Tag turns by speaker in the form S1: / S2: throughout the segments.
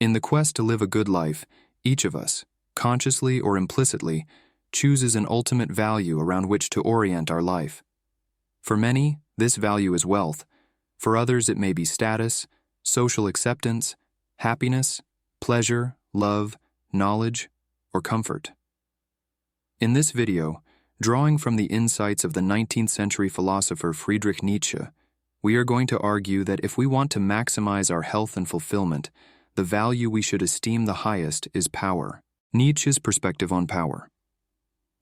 S1: In the quest to live a good life, each of us, consciously or implicitly, chooses an ultimate value around which to orient our life. For many, this value is wealth. For others, it may be status, social acceptance, happiness, pleasure, love, knowledge, or comfort. In this video, drawing from the insights of the 19th century philosopher Friedrich Nietzsche, we are going to argue that if we want to maximize our health and fulfillment, the value we should esteem the highest is power. Nietzsche's perspective on power.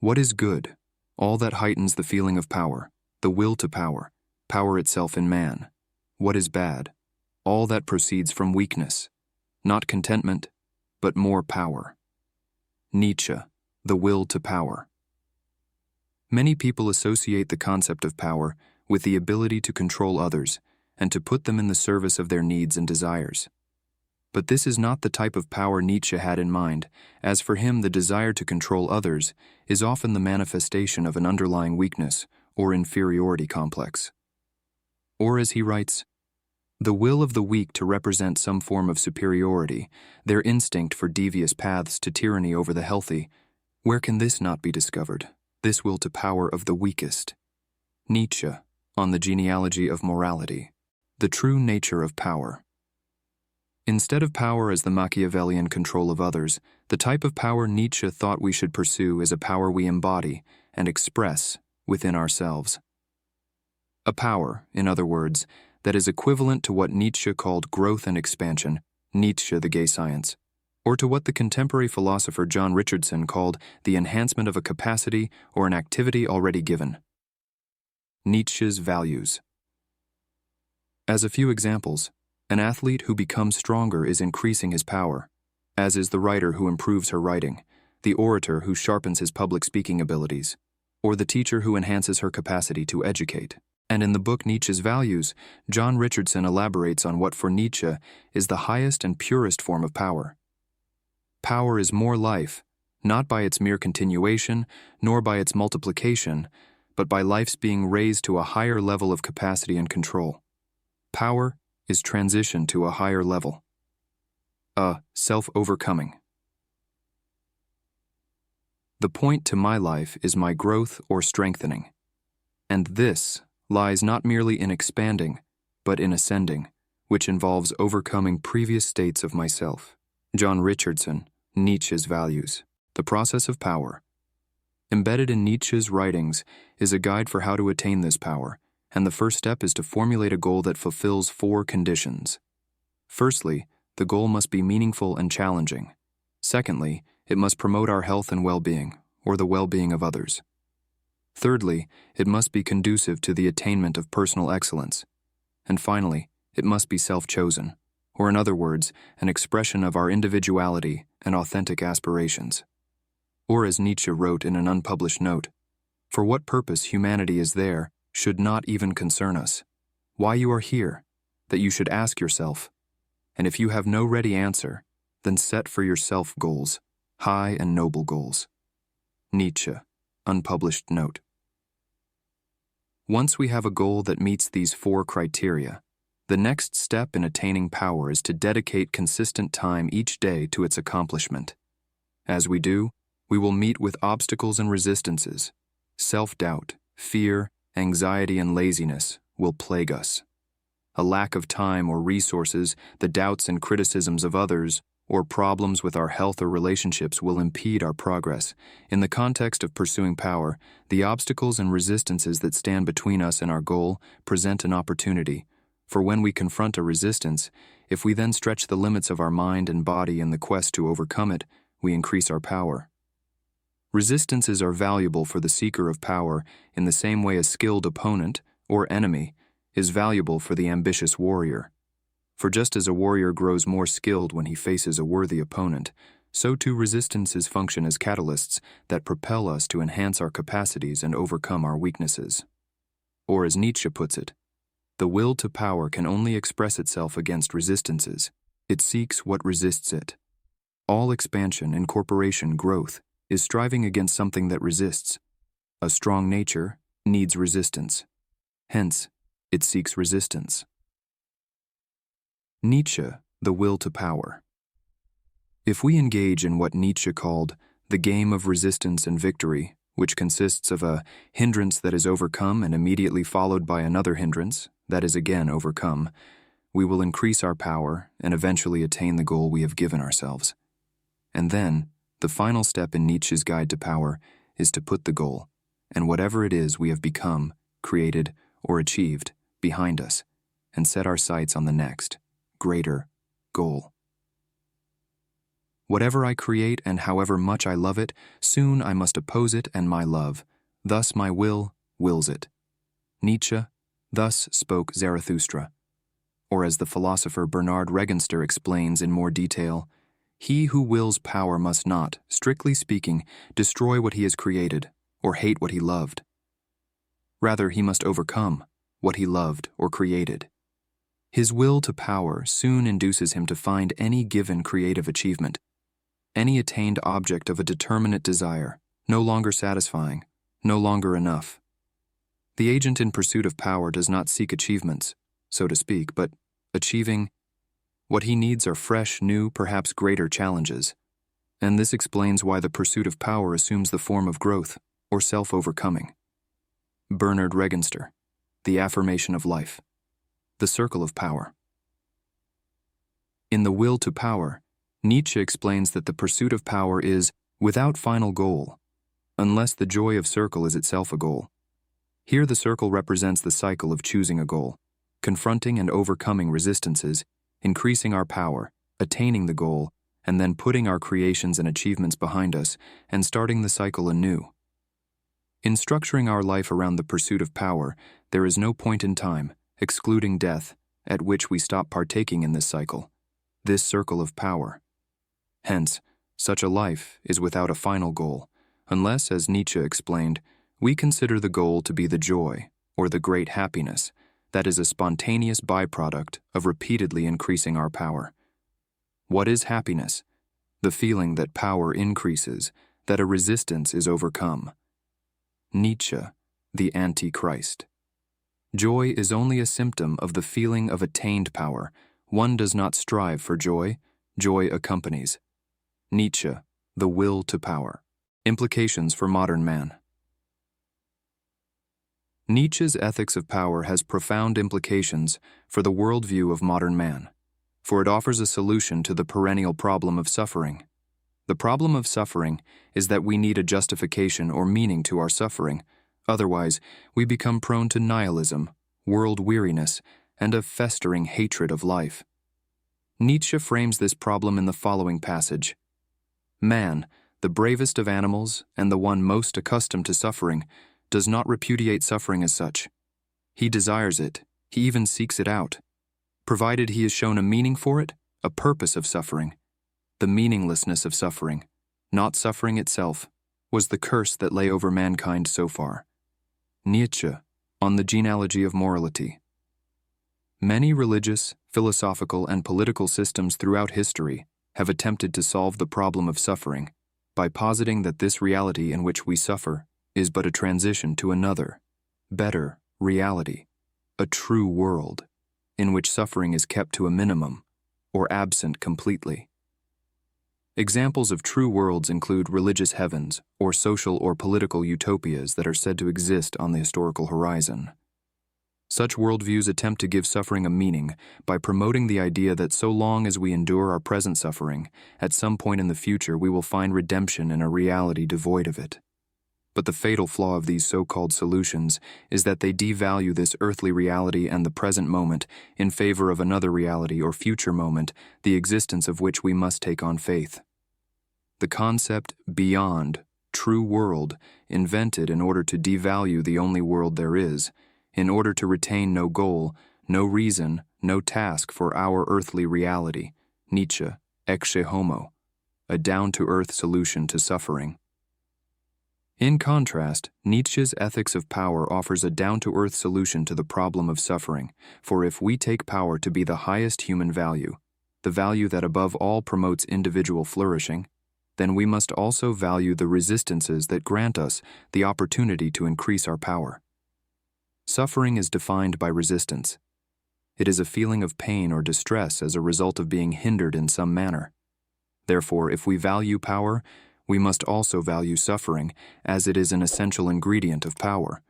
S1: What is good? All that heightens the feeling of power, the will to power, power itself in man. What is bad? All that proceeds from weakness, not contentment, but more power. Nietzsche, the will to power. Many people associate the concept of power with the ability to control others and to put them in the service of their needs and desires. But this is not the type of power Nietzsche had in mind, as for him the desire to control others is often the manifestation of an underlying weakness or inferiority complex. Or as he writes, the will of the weak to represent some form of superiority, their instinct for devious paths to tyranny over the healthy, where can this not be discovered, this will to power of the weakest? Nietzsche, on the genealogy of morality, the true nature of power. Instead of power as the Machiavellian control of others, the type of power Nietzsche thought we should pursue is a power we embody and express within ourselves. A power, in other words, that is equivalent to what Nietzsche called growth and expansion, Nietzsche the gay science, or to what the contemporary philosopher John Richardson called the enhancement of a capacity or an activity already given. Nietzsche's values. As a few examples, an athlete who becomes stronger is increasing his power, as is the writer who improves her writing, the orator who sharpens his public speaking abilities, or the teacher who enhances her capacity to educate. And in the book Nietzsche's Values, John Richardson elaborates on what for Nietzsche is the highest and purest form of power. Power is more life, not by its mere continuation, nor by its multiplication, but by life's being raised to a higher level of capacity and control. Power is transition to a higher level. A self-overcoming. The point to my life is my growth or strengthening. And this lies not merely in expanding, but in ascending, which involves overcoming previous states of myself. John Richardson, Nietzsche's Values. The process of power. Embedded in Nietzsche's writings is a guide for how to attain this power, and the first step is to formulate a goal that fulfills 4 conditions. Firstly, the goal must be meaningful and challenging. Secondly, it must promote our health and well-being, or the well-being of others. Thirdly, it must be conducive to the attainment of personal excellence. And finally, it must be self-chosen, or in other words, an expression of our individuality and authentic aspirations. Or as Nietzsche wrote in an unpublished note, for what purpose humanity is there should not even concern us. Why you are here, that you should ask yourself. And if you have no ready answer, then set for yourself goals, high and noble goals. Nietzsche, unpublished note. Once we have a goal that meets these 4 criteria, the next step in attaining power is to dedicate consistent time each day to its accomplishment. As we do, we will meet with obstacles and resistances. Self-doubt, fear, anxiety, and laziness will plague us. A lack of time or resources, the doubts and criticisms of others, or problems with our health or relationships will impede our progress. In the context of pursuing power, the obstacles and resistances that stand between us and our goal present an opportunity. For when we confront a resistance, if we then stretch the limits of our mind and body in the quest to overcome it, we increase our power. Resistances are valuable for the seeker of power in the same way a skilled opponent, or enemy, is valuable for the ambitious warrior. For just as a warrior grows more skilled when he faces a worthy opponent, so too resistances function as catalysts that propel us to enhance our capacities and overcome our weaknesses. Or as Nietzsche puts it, the will to power can only express itself against resistances. It seeks what resists it. All expansion, incorporation, growth is striving against something that resists. A strong nature needs resistance. Hence, it seeks resistance. Nietzsche, the will to power. If we engage in what Nietzsche called the game of resistance and victory, which consists of a hindrance that is overcome and immediately followed by another hindrance that is again overcome, we will increase our power and eventually attain the goal we have given ourselves. And then, the final step in Nietzsche's guide to power is to put the goal, and whatever it is we have become, created, or achieved, behind us, and set our sights on the next, greater, goal. Whatever I create and however much I love it, soon I must oppose it and my love. Thus my will wills it. Nietzsche, thus spoke Zarathustra. Or as the philosopher Bernard Regenster explains in more detail, he who wills power must not, strictly speaking, destroy what he has created, or hate what he loved. Rather, he must overcome what he loved or created. His will to power soon induces him to find any given creative achievement, any attained object of a determinate desire, no longer satisfying, no longer enough. The agent in pursuit of power does not seek achievements, so to speak, but achieving what he needs are fresh, new, perhaps greater challenges. And this explains why the pursuit of power assumes the form of growth or self-overcoming. Bernard Regenster, The Affirmation of Life, The Circle of Power. In The Will to Power, Nietzsche explains that the pursuit of power is without final goal, unless the joy of circle is itself a goal. Here the circle represents the cycle of choosing a goal, confronting and overcoming resistances, increasing our power, attaining the goal, and then putting our creations and achievements behind us and starting the cycle anew. In structuring our life around the pursuit of power, there is no point in time, excluding death, at which we stop partaking in this cycle, this circle of power. Hence, such a life is without a final goal, unless, as Nietzsche explained, we consider the goal to be the joy, or the great happiness, that is a spontaneous byproduct of repeatedly increasing our power. What is happiness? The feeling that power increases, that a resistance is overcome. Nietzsche, the Antichrist. Joy is only a symptom of the feeling of attained power. One does not strive for joy, joy accompanies. Nietzsche, The Will to Power. Implications for modern man. Nietzsche's ethics of power has profound implications for the worldview of modern man, for it offers a solution to the perennial problem of suffering. The problem of suffering is that we need a justification or meaning to our suffering, otherwise we become prone to nihilism, world weariness, and a festering hatred of life. Nietzsche frames this problem in the following passage. Man, the bravest of animals and the one most accustomed to suffering, does not repudiate suffering as such. He desires it, he even seeks it out, provided he is shown a meaning for it, a purpose of suffering. The meaninglessness of suffering, not suffering itself, was the curse that lay over mankind so far. Nietzsche, on the genealogy of morality. Many religious, philosophical, and political systems throughout history have attempted to solve the problem of suffering by positing that this reality in which we suffer is but a transition to another, better reality, a true world, in which suffering is kept to a minimum or absent completely. Examples of true worlds include religious heavens or social or political utopias that are said to exist on the historical horizon. Such worldviews attempt to give suffering a meaning by promoting the idea that so long as we endure our present suffering, at some point in the future we will find redemption in a reality devoid of it. But the fatal flaw of these so-called solutions is that they devalue this earthly reality and the present moment in favor of another reality or future moment, the existence of which we must take on faith. The concept beyond, true world, invented in order to devalue the only world there is, in order to retain no goal, no reason, no task for our earthly reality, Nietzsche, ecce homo, a down-to-earth solution to suffering. In contrast, Nietzsche's ethics of power offers a down-to-earth solution to the problem of suffering, for if we take power to be the highest human value, the value that above all promotes individual flourishing, then we must also value the resistances that grant us the opportunity to increase our power. Suffering is defined by resistance. It is a feeling of pain or distress as a result of being hindered in some manner. Therefore, if we value power, we must also value suffering, as it is an essential ingredient of power.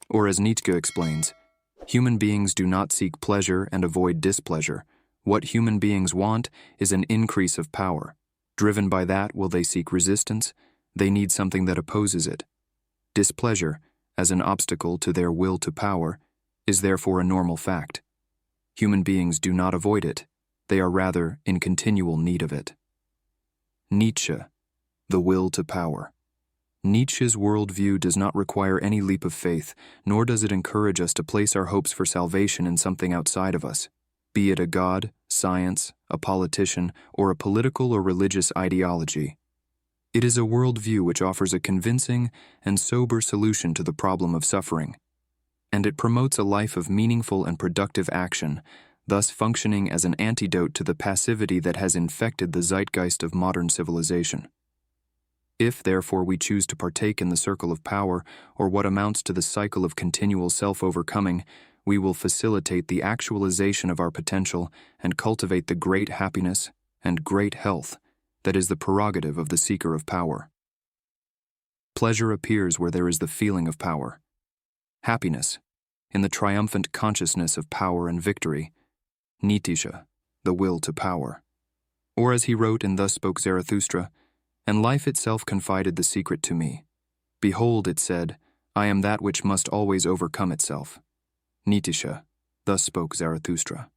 S1: Or as Nietzsche explains, human beings do not seek pleasure and avoid displeasure. What human beings want is an increase of power. Driven by that, will they seek resistance? They need something that opposes it. Displeasure, as an obstacle to their will to power, is therefore a normal fact. Human beings do not avoid it. They are rather in continual need of it. Nietzsche, the will to power. Nietzsche's worldview does not require any leap of faith, nor does it encourage us to place our hopes for salvation in something outside of us, be it a god, science, a politician, or a political or religious ideology. It is a worldview which offers a convincing and sober solution to the problem of suffering, and it promotes a life of meaningful and productive action, thus functioning as an antidote to the passivity that has infected the zeitgeist of modern civilization. If, therefore, we choose to partake in the circle of power, or what amounts to the cycle of continual self-overcoming, we will facilitate the actualization of our potential and cultivate the great happiness and great health that is the prerogative of the seeker of power. Pleasure appears where there is the feeling of power. Happiness, in the triumphant consciousness of power and victory. Nietzsche, the will to power. Or as he wrote in Thus Spoke Zarathustra, and life itself confided the secret to me. Behold, it said, I am that which must always overcome itself. Nietzsche, Thus Spoke Zarathustra.